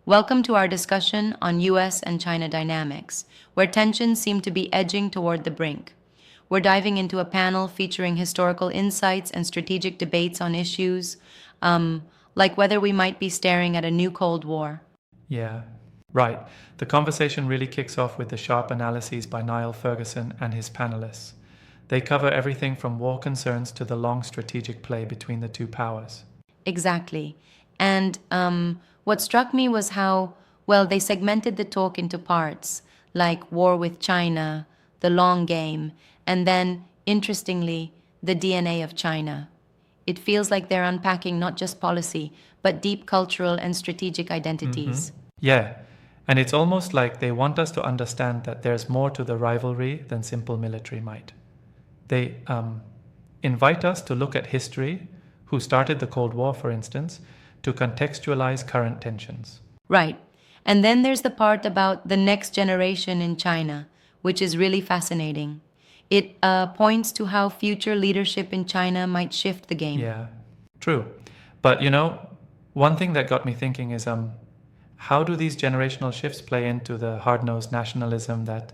Welcome to our discussion on US and China dynamics, where tensions seem to be edging toward the brink. We're diving into a panel featuring historical insights and strategic debates on issues like whether we might be staring at a new Cold War. Yeah, right. The conversation really kicks off with the sharp analyses by Niall Ferguson and his panelists. They cover everything from war concerns to the long strategic play between the two powers. Exactly. And what struck me was how, well, they segmented the talk into parts, like war with China, the long game, and then, interestingly, the DNA of China. It feels like they're unpacking not just policy, but deep cultural and strategic identities. Yeah, and it's almost like they want us to understand that there's more to the rivalry than simple military might. They invite us to look at history, who started the Cold War, for instance, to contextualize current tensions. Right. And then there's the part about the next generation in China, which is really fascinating. It points to how future leadership in China might shift the game. Yeah, true. But one thing that got me thinking is how do these generational shifts play into the hard-nosed nationalism that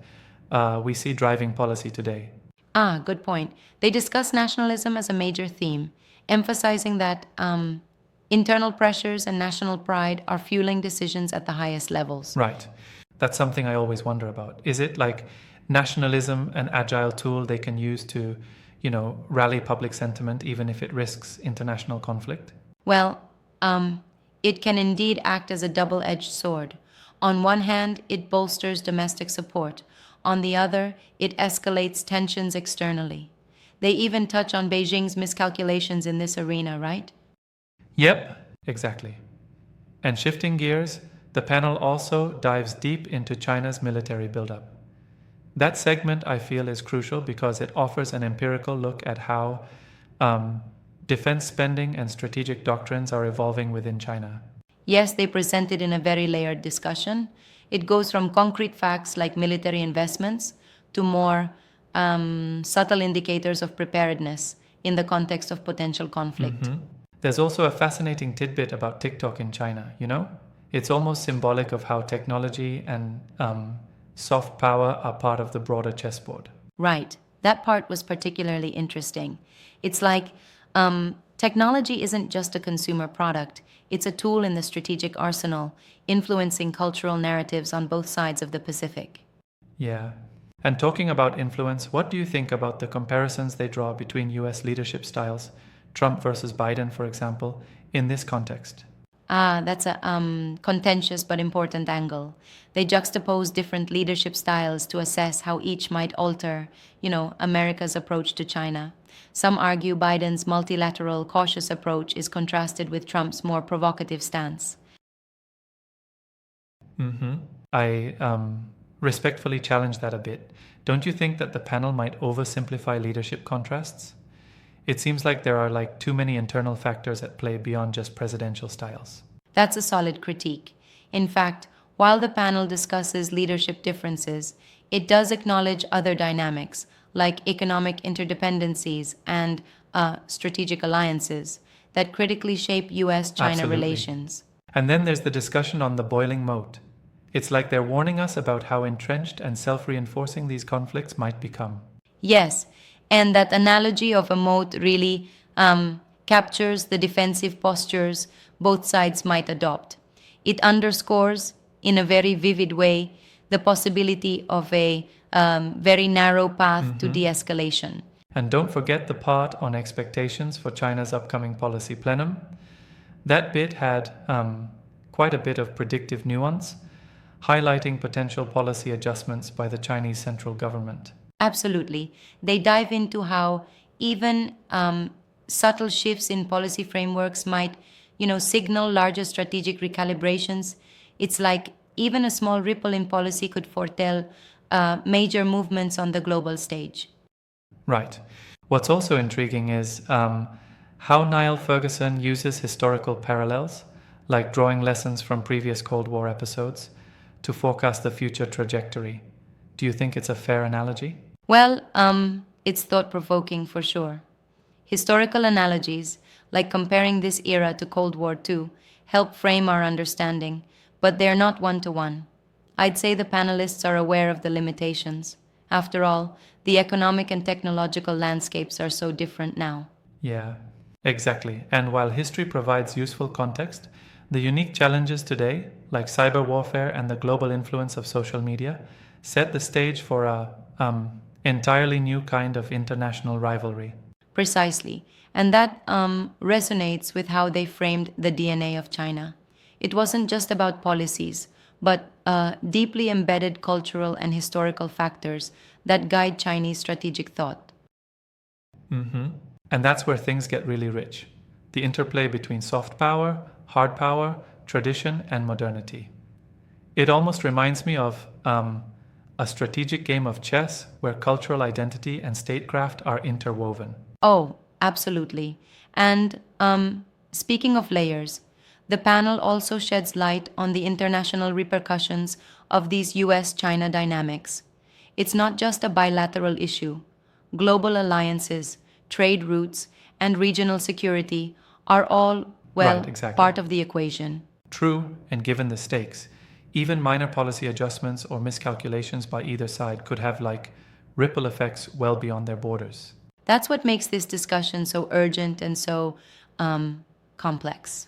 we see driving policy today? Ah, good point. They discuss nationalism as a major theme, emphasizing that internal pressures and national pride are fueling decisions at the highest levels. Right. That's something I always wonder about. Is it like nationalism an agile tool they can use to, rally public sentiment even if it risks international conflict? Well, it can indeed act as a double edged sword. On one hand, it bolsters domestic support. On the other, it escalates tensions externally. They even touch on Beijing's miscalculations in this arena, right? Yep, exactly. And shifting gears, the panel also dives deep into China's military buildup. That segment, I feel, is crucial because it offers an empirical look at how defense spending and strategic doctrines are evolving within China. Yes, they present it in a very layered discussion. It goes from concrete facts like military investments to more subtle indicators of preparedness in the context of potential conflict. There's also a fascinating tidbit about TikTok in China. It's almost symbolic of how technology and soft power are part of the broader chessboard. Right. That part was particularly interesting. It's like technology isn't just a consumer product, it's a tool in the strategic arsenal, influencing cultural narratives on both sides of the Pacific. Yeah. And talking about influence, what do you think about the comparisons they draw between US leadership styles, Trump versus Biden, for example, in this context? Ah, that's a contentious but important angle. They juxtapose different leadership styles to assess how each might alter, America's approach to China. Some argue Biden's multilateral, cautious approach is contrasted with Trump's more provocative stance. I respectfully challenge that a bit. Don't you think that the panel might oversimplify leadership contrasts? It seems like there are too many internal factors at play beyond just presidential styles. That's a solid critique. In fact, while the panel discusses leadership differences, it does acknowledge other dynamics, like economic interdependencies and strategic alliances, that critically shape US China Absolutely. relations. And then there's the discussion on the boiling moat. It's like they're warning us about how entrenched and self-reinforcing these conflicts might become. Yes, and that analogy of a moat really captures the defensive postures both sides might adopt. It underscores, in a very vivid way, the possibility of a very narrow path to de escalation. And don't forget the part on expectations for China's upcoming policy plenum. That bit had quite a bit of predictive nuance, highlighting potential policy adjustments by the Chinese central government. Absolutely. They dive into how even subtle shifts in policy frameworks might, signal larger strategic recalibrations. It's like even a small ripple in policy could foretell major movements on the global stage. Right. What's also intriguing is how Niall Ferguson uses historical parallels, like drawing lessons from previous Cold War episodes, to forecast the future trajectory. Do you think it's a fair analogy? Well, it's thought-provoking for sure. Historical analogies, like comparing this era to Cold War II, help frame our understanding, but they're not one to one. I'd say the panelists are aware of the limitations. After all, the economic and technological landscapes are so different now. Yeah, exactly. And while history provides useful context, the unique challenges today, like cyber warfare and the global influence of social media, set the stage for a entirely new kind of international rivalry. Precisely. And that resonates with how they framed the DNA of China. It wasn't just about policies, but deeply embedded cultural and historical factors that guide Chinese strategic thought. And that's where things get really rich. The interplay between soft power, hard power, tradition, and modernity. It almost reminds me of a strategic game of chess where cultural identity and statecraft are interwoven. Oh, absolutely. And speaking of layers, the panel also sheds light on the international repercussions of these US China dynamics. It's not just a bilateral issue. Global alliances, trade routes, and regional security are all, well, Right, exactly. part of the equation. True, and given the stakes, even minor policy adjustments or miscalculations by either side could have ripple effects well beyond their borders. That's what makes this discussion so urgent and so complex.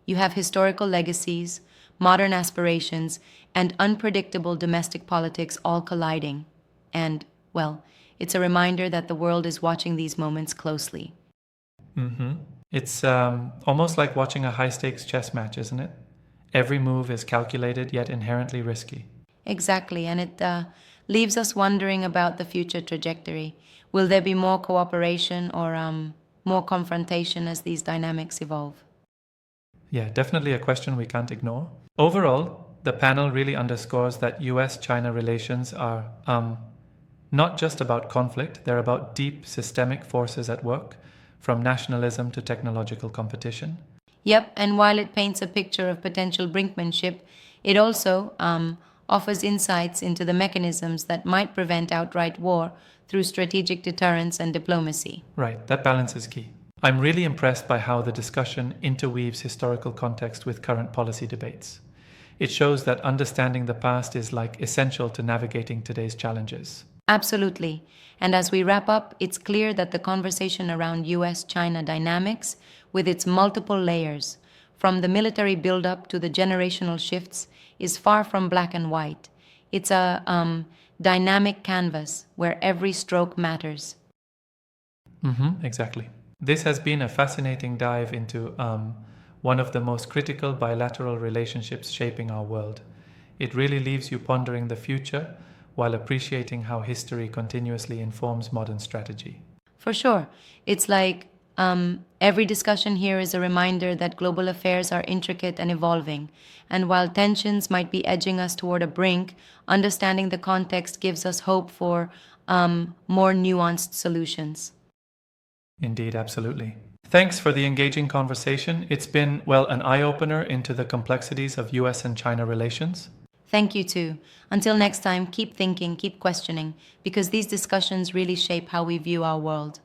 You have historical legacies, modern aspirations, and unpredictable domestic politics all colliding. And, well, it's a reminder that the world is watching these moments closely. It's almost like watching a high stakes chess match, isn't it? Every move is calculated yet inherently risky. Exactly, and it leaves us wondering about the future trajectory. Will there be more cooperation or more confrontation as these dynamics evolve? Yeah, definitely a question we can't ignore. Overall, the panel really underscores that US China relations are not just about conflict, they're about deep systemic forces at work, from nationalism to technological competition. Yep, and while it paints a picture of potential brinkmanship, it also offers insights into the mechanisms that might prevent outright war through strategic deterrence and diplomacy. Right, that balance is key. I'm really impressed by how the discussion interweaves historical context with current policy debates. It shows that understanding the past is essential to navigating today's challenges. Absolutely. And as we wrap up, it's clear that the conversation around US China dynamics, with its multiple layers, from the military buildup to the generational shifts, is far from black and white. It's a dynamic canvas where every stroke matters. Exactly. This has been a fascinating dive into one of the most critical bilateral relationships shaping our world. It really leaves you pondering the future while appreciating how history continuously informs modern strategy. For sure. It's like every discussion here is a reminder that global affairs are intricate and evolving. And while tensions might be edging us toward a brink, understanding the context gives us hope for more nuanced solutions. Indeed, absolutely. Thanks for the engaging conversation. It's been, well, an eye-opener into the complexities of US and China relations. Thank you too. Until next time, keep thinking, keep questioning, because these discussions really shape how we view our world.